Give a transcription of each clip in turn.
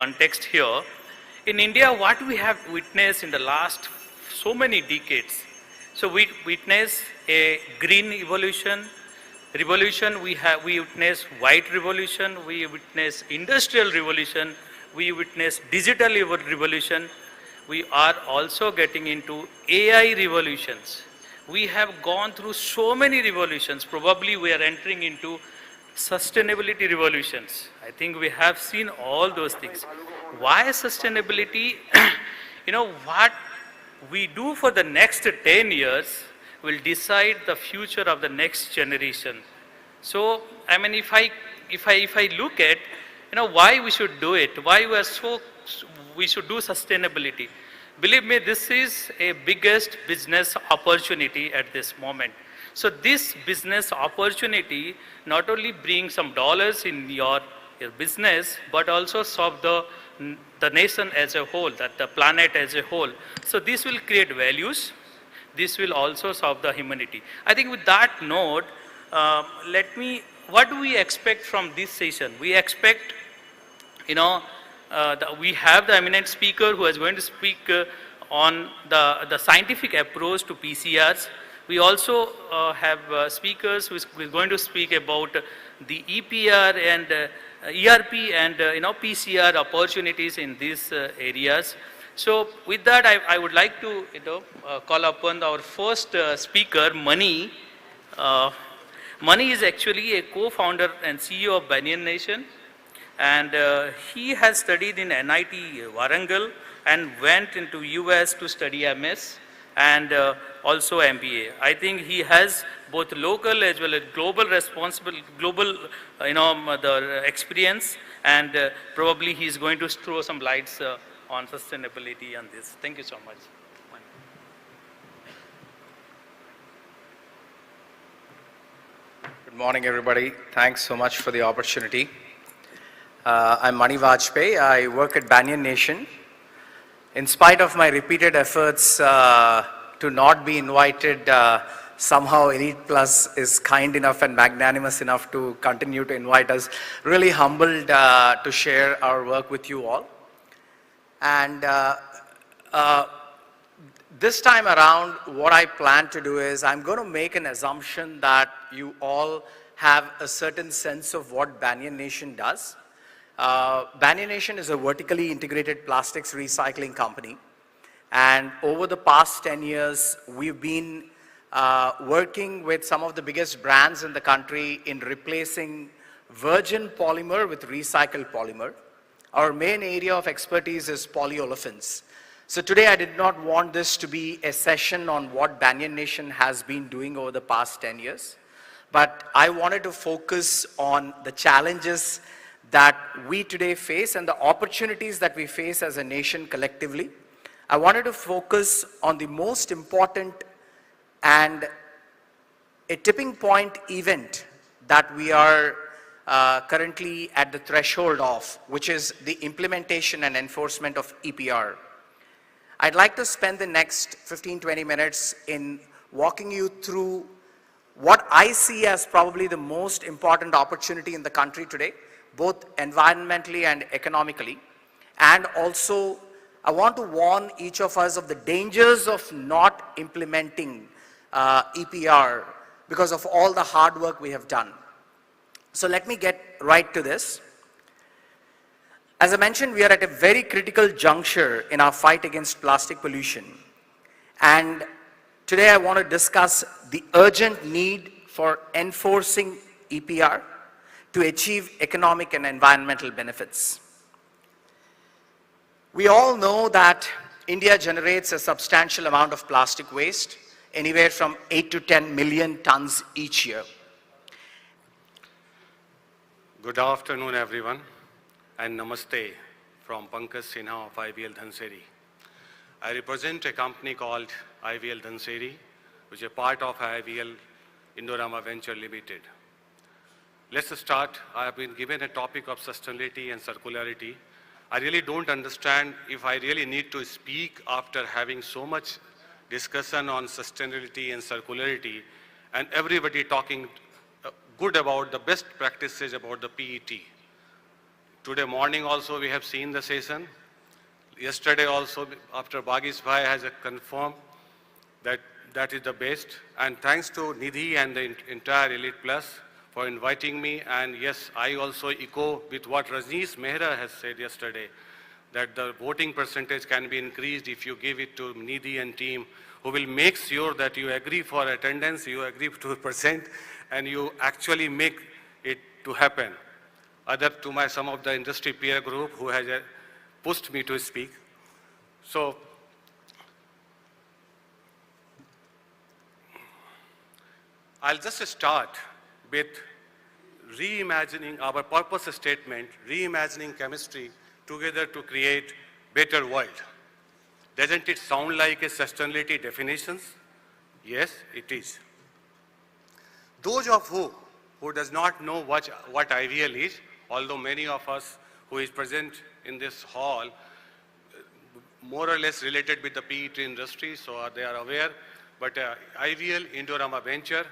context here. In India, what we have witnessed in the last so many decades, so we witness a green revolution, we witness white revolution, we witness industrial revolution, we witness digital revolution, we are also getting into AI revolutions. We have gone through so many revolutions. Probably we are entering into sustainability revolutions. I think we have seen all those things. Why sustainability? What we do for the next 10 years will decide the future of the next generation. So, I mean, if I look at, why we should do it, why we should do sustainability. Believe me, this is a biggest business opportunity at this moment. So this business opportunity not only brings some dollars in your business, but also serve the nation as a whole, that the planet as a whole. So this will create values. This will also serve the humanity. I think with that note, what do we expect from this session? We expect, we have the eminent speaker who is going to speak on the scientific approach to PCRs. We also have speakers who is going to speak about the EPR and ERP and PCR opportunities in these areas. So with that, I would like to call upon our first speaker, Mani. Mani is actually a co-founder and CEO of Banyan Nation, and he has studied in NIT Warangal and went into US to study MS and also MBA. I think he has both local as well as global the experience, and probably he is going to throw some lights on sustainability on this. Thank you so much. Good morning, everybody. Thanks so much for the opportunity. I'm Mani Vajipey. I work at Banyan Nation. In spite of my repeated efforts to not be invited, somehow Elite Plus is kind enough and magnanimous enough to continue to invite us. Really humbled to share our work with you all. And this time around, what I plan to do is I'm going to make an assumption that you all have a certain sense of what Banyan Nation does. Banyan Nation is a vertically integrated plastics recycling company. And over the past 10 years, we've been working with some of the biggest brands in the country in replacing virgin polymer with recycled polymer. Our main area of expertise is polyolefins. So today I did not want this to be a session on what Banyan Nation has been doing over the past 10 years, but I wanted to focus on the challenges that we today face and the opportunities that we face as a nation collectively. I wanted to focus on the most important and a tipping point event that we are currently at the threshold of, which is the implementation and enforcement of EPR. I'd like to spend the next 15-20 minutes in walking you through what I see as probably the most important opportunity in the country today, both environmentally and economically. And also, I want to warn each of us of the dangers of not implementing EPR because of all the hard work we have done. So let me get right to this. As I mentioned, we are at a very critical juncture in our fight against plastic pollution. And today I want to discuss the urgent need for enforcing EPR to achieve economic and environmental benefits. We all know that India generates a substantial amount of plastic waste, anywhere from 8 to 10 million tons each year. Good afternoon, everyone, and namaste from Pankaj, Sinha of IVL Dhunseri. I represent a company called IVL Dhunseri, which is a part of IVL Indorama Venture Limited. Let's start. I have been given a topic of sustainability and circularity. I really don't understand if I really need to speak after having so much discussion on sustainability and circularity and everybody talking good about the best practices about the PET. Today morning also we have seen the session. Yesterday also, after Bagis Bhai has confirmed that that is the best. And thanks to Nidhi and the entire Elite Plus for inviting me. And yes, I also echo with what Rajesh Mishra has said yesterday, that the voting percentage can be increased if you give it to Nidhi and team, who will make sure that you agree for attendance, you agree to percent, and you actually make it to happen. Other to some of the industry peer group who has pushed me to speak. So, I'll just start with reimagining our purpose statement, reimagining chemistry together to create better world. Doesn't it sound like a sustainability definitions? Yes, it is. Those of who does not know what IVL is, although many of us who is present in this hall, more or less related with the PET industry, so they are aware. But IVL, Indorama Venture,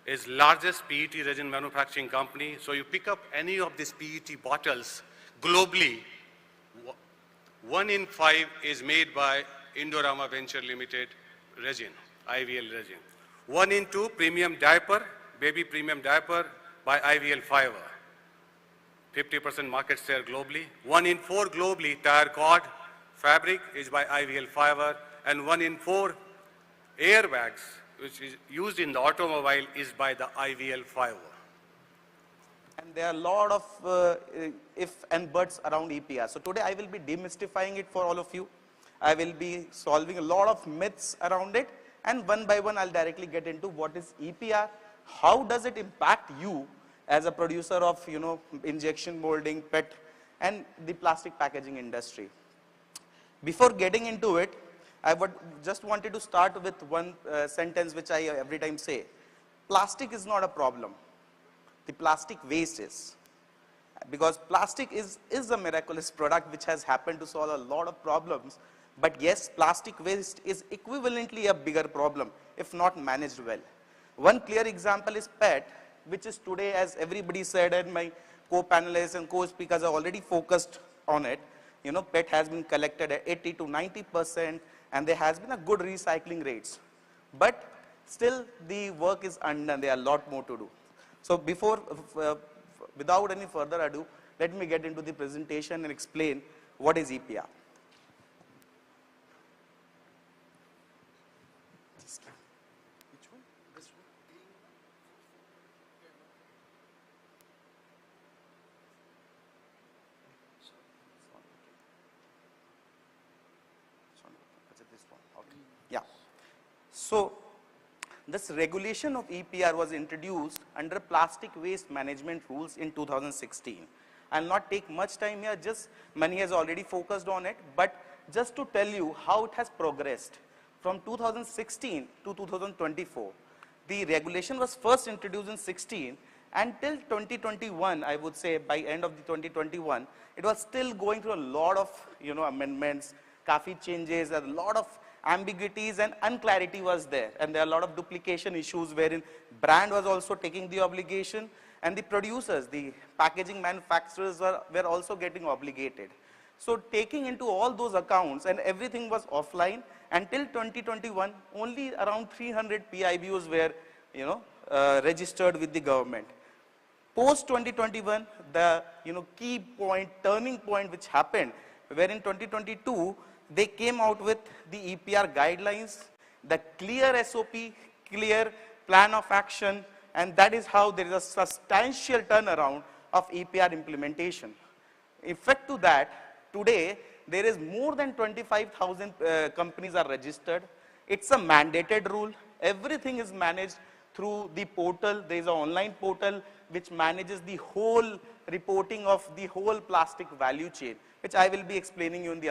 is largest PET resin manufacturing company. So you pick up any of these PET bottles globally, 1 in 5 is made by Indorama Venture Limited resin, IVL resin. 1 in 2 premium diaper, baby premium diaper by IVL fiber. 50% market share globally. 1 in 4 globally tire cord fabric is by IVL fiber, and 1 in 4 airbags which is used in the automobile is by the IVL fiber. And there are a lot of if and buts around EPR. So today I will be demystifying it for all of you. I will be solving a lot of myths around it, and one by one I'll directly get into what is EPR, how does it impact you as a producer of injection molding, PET, and the plastic packaging industry. Before getting into it, I would just wanted to start with one sentence which I every time say. Plastic is not a problem. The plastic waste is. Because plastic is a miraculous product which has happened to solve a lot of problems. But yes, plastic waste is equivalently a bigger problem if not managed well. One clear example is PET, which is today, as everybody said, and my co-panelists and co-speakers are already focused on it. PET has been collected at 80 to 90%, and there has been a good recycling rates. But still, the work is undone. There are a lot more to do. So without any further ado, let me get into the presentation and explain what is EPR. Yeah. So this regulation of EPR was introduced under plastic waste management rules in 2016. I'll not take much time here, just Mani has already focused on it, but just to tell you how it has progressed from 2016 to 2024. The regulation was first introduced in 16, until 2021, I would say by end of the 2021, it was still going through a lot of amendments, काफी changes, a lot of ambiguities and unclarity was there, and there are a lot of duplication issues wherein brand was also taking the obligation, and the producers, the packaging manufacturers were also getting obligated. So taking into all those accounts, and everything was offline until 2021, only around 300 PIBOs were registered with the government. Post 2021, the key point, turning point which happened, where in 2022 they came out with the EPR guidelines, the clear SOP, clear plan of action, and that is how there is a substantial turnaround of EPR implementation. In fact to that, today there is more than 25,000 companies are registered. It's a mandated rule. Everything is managed through the portal. There is an online portal which manages the whole reporting of the whole plastic value chain, which I will be explaining you in the